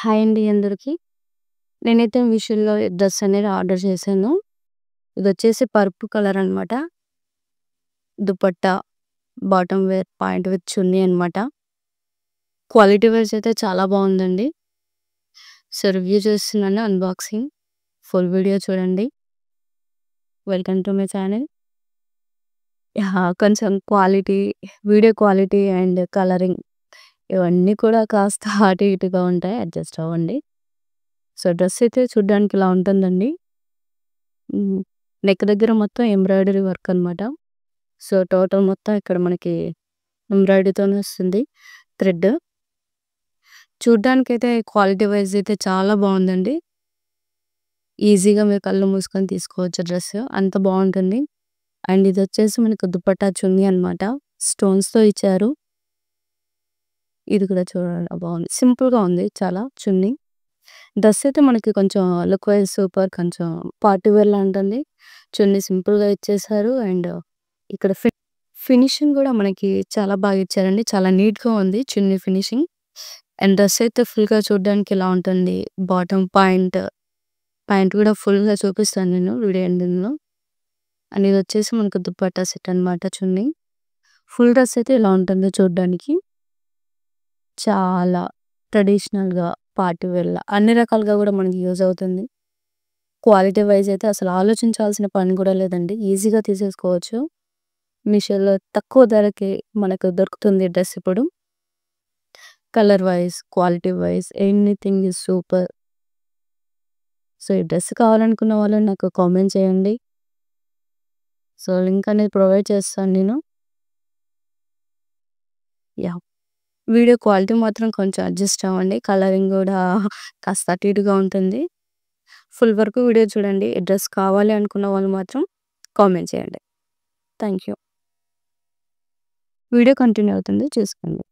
Hi అండి అందరికి. నేనైతే మీషోలో డ్రెస్ అనేది ఆర్డర్ చేశాను. ఇదొచ్చేసి పర్పుల్ కలర్ అనమాట. Dupatta, bottom wear, pant with chunni అనమాట. క్వాలిటీ వైస్ అయితే చాలా బాగుందండి. సో రివ్యూ చేస్తున్నాను, అన్బాక్సింగ్. ఫుల్ వీడియో చూడండి. Welcome to my channel. కొంచెం వీడియో క్వాలిటీ అండ్ కలరింగ్ ఇవన్నీ కూడా కాస్త అటు ఇటుగా ఉంటాయి. అడ్జస్ట్ అవ్వండి. సో డ్రెస్ అయితే చూడ్డానికి ఇలా ఉంటుందండి. నెక్ దగ్గర మొత్తం ఎంబ్రాయిడరీ వర్క్ అనమాట. సో టోటల్ మొత్తం ఇక్కడ మనకి ఎంబ్రాయిడరీతోనే వస్తుంది థ్రెడ్. చూడ్డానికైతే క్వాలిటీ వైజ్ అయితే చాలా బాగుందండి. ఈజీగా మీరు కళ్ళు మూసుకొని తీసుకోవచ్చు డ్రెస్, అంత బాగుంటుంది. అండ్ ఇది వచ్చేసి మనకు దుపట్టా చున్నీ అనమాట. స్టోన్స్తో ఇచ్చారు. ఇది కూడా చూడండి బాగుంది, సింపుల్గా ఉంది చాలా చున్నీ. డ్రెస్ అయితే మనకి కొంచెం లుక్ వైజ్ సూపర్, కొంచెం పార్టీ వేర్ లా ఉంటుంది. చున్నీ సింపుల్గా ఇచ్చేసారు. అండ్ ఇక్కడ ఫినిషింగ్ కూడా మనకి చాలా బాగా ఇచ్చారండి. చాలా నీట్గా ఉంది చున్నీ ఫినిషింగ్. అండ్ డ్రెస్ అయితే ఫుల్గా చూడడానికి ఇలా ఉంటుంది. బాటమ్ పాయింట్ కూడా ఫుల్గా చూపిస్తాను నేను వీడియో ఎండింగ్లో. అండ్ ఇది వచ్చేసి మనకు దుపట్టా సెట్ అనమాట. చున్నీ ఫుల్ డ్రెస్ అయితే ఇలా ఉంటుంది చూడడానికి. చాలా ట్రెడిషనల్గా, పార్టీ వేర్లా, అన్ని రకాలుగా కూడా మనకి యూజ్ అవుతుంది. క్వాలిటీ వైజ్ అయితే అసలు ఆలోచించాల్సిన పని కూడా లేదండి. ఈజీగా తీసేసుకోవచ్చు. మీషోలో తక్కువ ధరకే మనకు దొరుకుతుంది డ్రెస్ ఇప్పుడు. Colour wise, quality wise, anything is super. So ఈ డ్రెస్ కావాలనుకున్న వాళ్ళు నాకు కామెంట్ చేయండి. సో లింక్ అనేది ప్రొవైడ్ చేస్తాను నేను. యా, వీడియో క్వాలిటీ మాత్రం కొంచెం అడ్జస్ట్ అవ్వండి. కలరింగ్ కూడా కాస్త అటు ఇటుగా ఉంటుంది. ఫుల్ వరకు వీడియో చూడండి. డ్రెస్ కావాలి అనుకున్న వాళ్ళు మాత్రం కామెంట్ చేయండి. Thank you. వీడియో కంటిన్యూ అవుతుంది, చూసుకోండి.